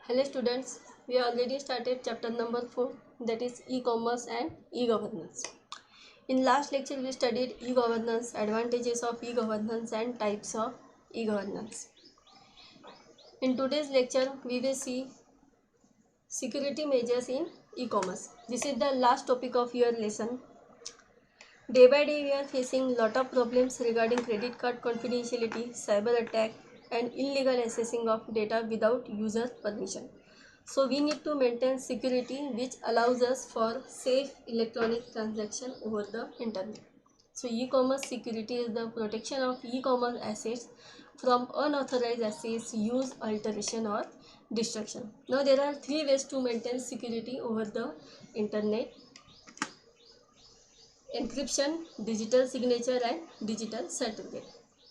Hello students, we already started chapter number 4, that is e-commerce and e-governance. In last lecture we studied e-governance, advantages of e-governance and types of e-governance. In today's lecture we will see security measures in e-commerce. This is the last topic of your lesson. Day by day we are facing lot of problems regarding credit card confidentiality, cyber attack and illegal accessing of data without user permission. So we need to maintain security which allows us for safe electronic transaction over the internet. So e-commerce security is the protection of e-commerce assets from unauthorized access, use, alteration or destruction. Now there are three ways to maintain security over the internet: encryption, digital signature and digital certificate.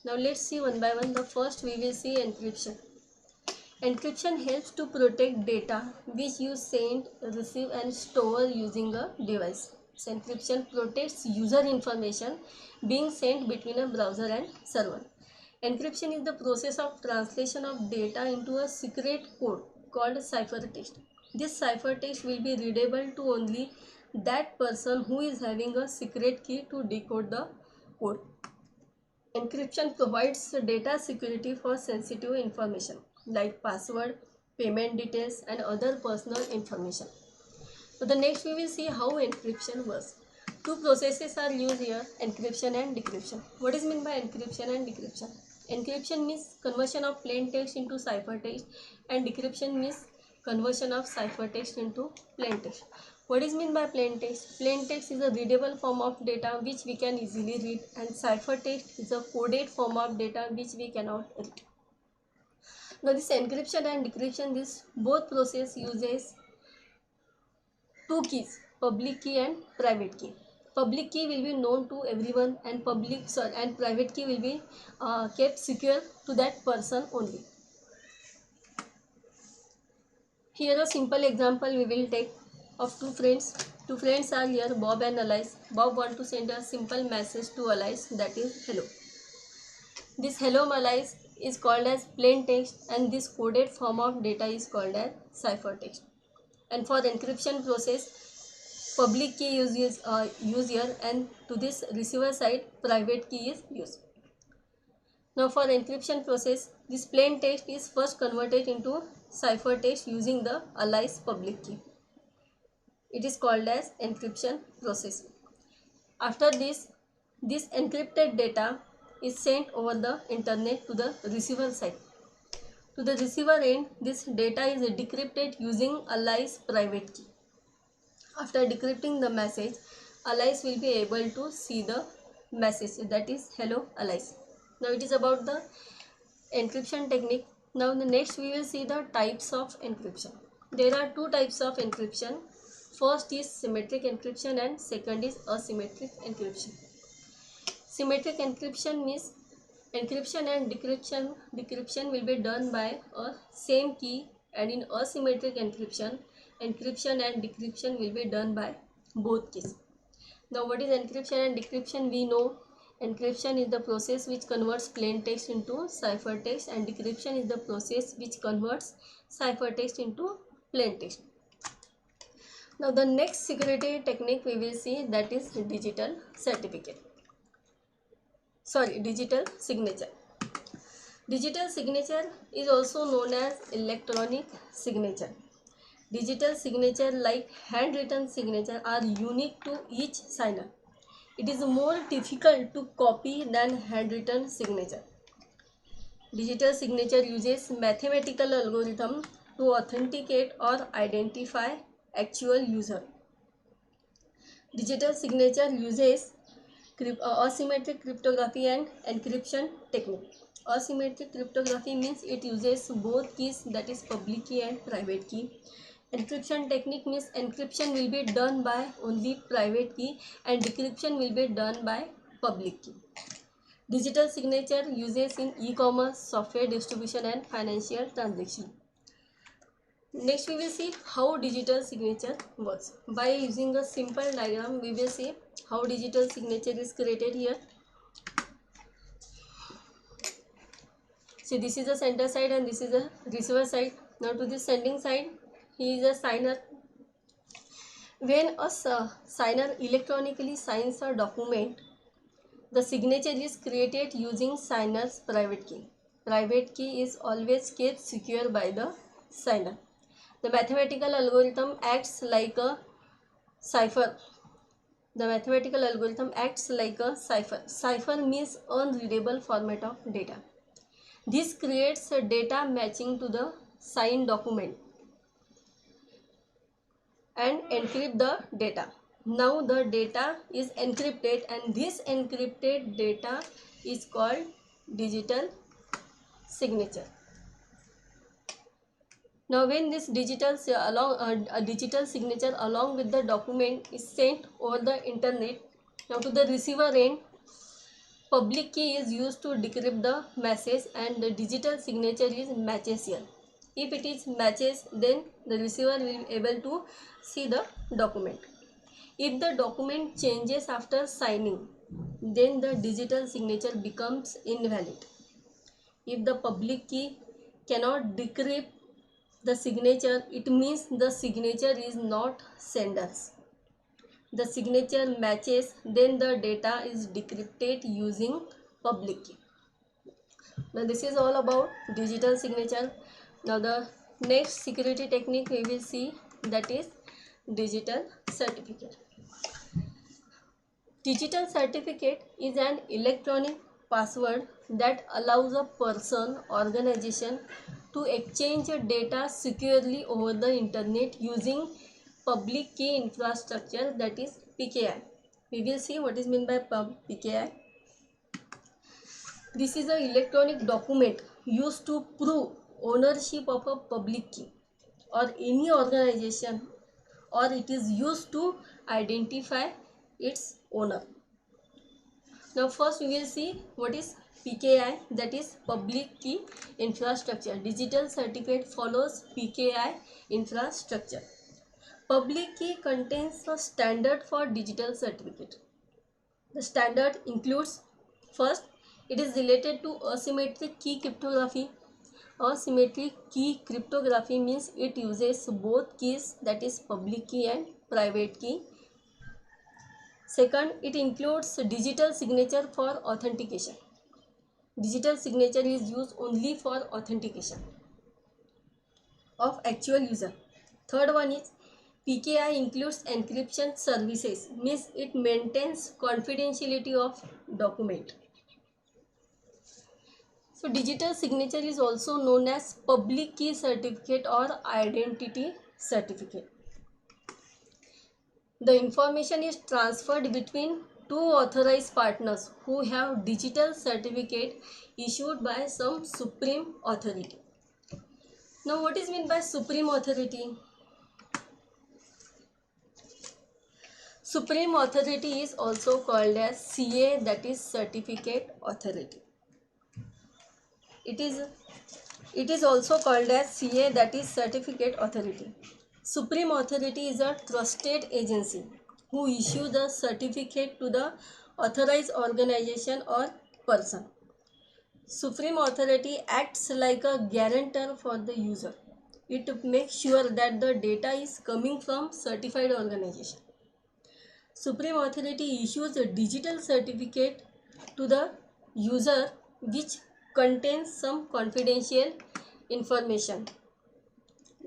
Now let's see one by one. The first we will see encryption. Encryption helps to protect data which you send, receive and store using a device. So encryption protects user information being sent between a browser and server. Encryption is the process of translation of data into a secret code called ciphertext. This ciphertext will be readable to only that person who is having a secret key to decode the code. Encryption provides data security for sensitive information like password, payment details and other personal information. So the next we will see how encryption works. Two processes are used here, encryption and decryption. What is meant by encryption and decryption? Encryption means conversion of plain text into ciphertext and decryption means conversion of ciphertext into plain text. What is meant by plain text? Plain text is a readable form of data which we can easily read, and ciphertext is a coded form of data which we cannot read. Now this encryption and decryption, this both process uses two keys, public key and private key. Public key will be known to everyone and private key will be kept secure to that person only. Here a simple example we will take of two friends. Two friends are here, Bob and Alice. Bob want to send a simple message to Alice, that is hello. This hello Alice is called as plain text and this coded form of data is called as ciphertext. And for encryption process, public key is used here and to this receiver side private key is used. Now for encryption process, this plain text is first converted into ciphertext using the Alice public key. It is called as encryption process. After this encrypted data is sent over the internet to the receiver side. To the receiver end, this data is decrypted using Alice private key. After decrypting the message, Alice will be able to see the message, that is hello Alice. Now it is about the encryption technique. Now the next we will see the types of encryption. There are two types of encryption. First is symmetric encryption and second is asymmetric encryption. Symmetric encryption means encryption and decryption will be done by a same key, and in asymmetric encryption, encryption and decryption will be done by both keys. Now what is encryption and decryption? We know encryption is the process which converts plain text into ciphertext and decryption is the process which converts ciphertext into plain text. Now the next security technique we will see, that is digital signature. Digital signature is also known as electronic signature. Digital signature like handwritten signature are unique to each signer. It is more difficult to copy than handwritten signature. Digital signature uses mathematical algorithm to authenticate or identify actual user. Digital signature uses asymmetric cryptography and encryption technique. Asymmetric cryptography means it uses both keys, that is public key and private key. Encryption technique means encryption will be done by only private key and decryption will be done by public key. Digital signature uses in e-commerce, software distribution and financial transaction. Next we will see how digital signature works. By using a simple diagram we will see how digital signature is created here. See, this is the center side and this is the receiver side. Now to the sending side, he is a signer. When a signer electronically signs a document, the signature is created using signer's private key. Private key is always kept secure by the signer. The mathematical algorithm acts like a cipher. The mathematical algorithm acts like a cipher. Cipher means unreadable format of data. This creates a data matching to the signed document and encrypt the data. Now the data is encrypted, and this encrypted data is called digital signature. Now when this digital signature along with the document is sent over the internet, now to the receiver end, public key is used to decrypt the message and the digital signature is matches here. If it is matches, then the receiver will be able to see the document. If the document changes after signing, then the digital signature becomes invalid. If the public key cannot decrypt the signature, it means the signature is not sender's. The signature matches, then the data is decrypted using public key. Now this is all about digital signature. Now the next security technique we will see, that is digital certificate. Digital certificate is an electronic password that allows a person, organization to exchange data securely over the internet using public key infrastructure, that is PKI. We will see what is meant by PKI. This is an electronic document used to prove ownership of a public key or any organization, or it is used to identify its owner. Now first we will see what is PKI, that is public key infrastructure. Digital certificate follows PKI infrastructure. Public key contains a standard for digital certificate. The standard includes, first, it is related to asymmetric key cryptography. Asymmetric key cryptography means it uses both keys, that is public key and private key. Second, it includes digital signature for authentication. Digital signature is used only for authentication of actual user. Third one is PKI includes encryption services, means it maintains confidentiality of document. So digital signature is also known as public key certificate or identity certificate. The information is transferred between two authorized partners who have digital certificate issued by some supreme authority. Now what is meant by supreme authority? Supreme authority is also called as CA, that is certificate authority. It is also called as CA, that is certificate authority. Supreme authority is a trusted agency who issue the certificate to the authorized organization or person. Supreme authority acts like a guarantor for the user. It makes sure that the data is coming from certified organization. Supreme authority issues a digital certificate to the user which contains some confidential information,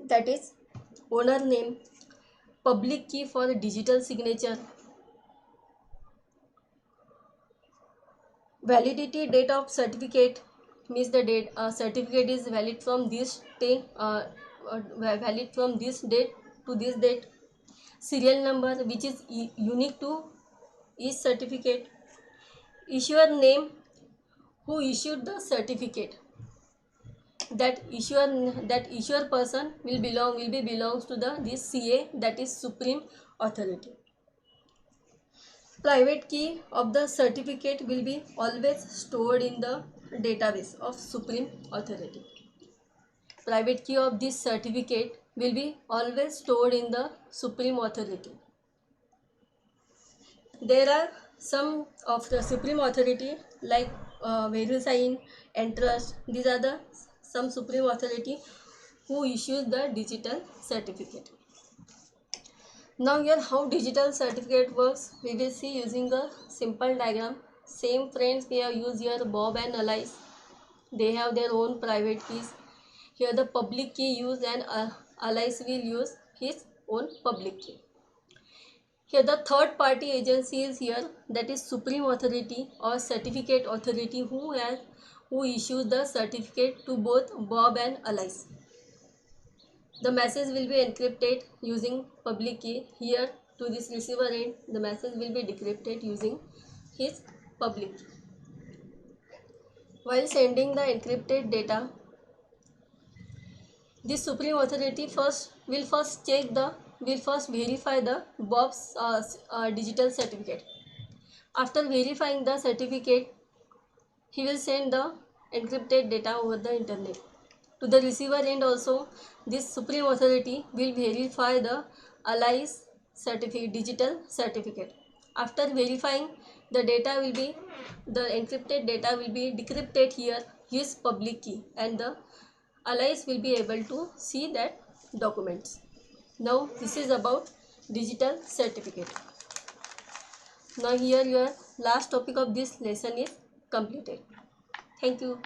that is owner name, public key for digital signature, validity date of certificate, means the date certificate is valid from this date to this date, serial number which is unique to each certificate, issuer name, who issued the certificate. That issuer person belongs to this CA, that is supreme authority. Private key of the certificate will be always stored in the database of supreme authority. Private key of this certificate will be always stored in the supreme authority. There are some of the supreme authority like VeriSign, Entrust. These are the some supreme authority who issues the digital certificate. Now here how digital certificate works, we will see using a simple diagram. Same friends we have used here, Bob and Alice. They have their own private keys. Here the public key used, and Alice will use his own public key. Here the third party agency is here, that is supreme authority or certificate authority who issues the certificate to both Bob and Alice. The message will be encrypted using public key. Here to this receiver end, the message will be decrypted using his public key. While sending the encrypted data, this supreme authority will first verify the Bob's digital certificate. After verifying the certificate, he will send the encrypted data over the internet. To the receiver end also, this supreme authority will verify the Alice digital certificate. After verifying, the encrypted data will be decrypted here, his public key, and the Alice will be able to see that documents. Now this is about digital certificate. Now here your last topic of this lesson is completed. Thank you.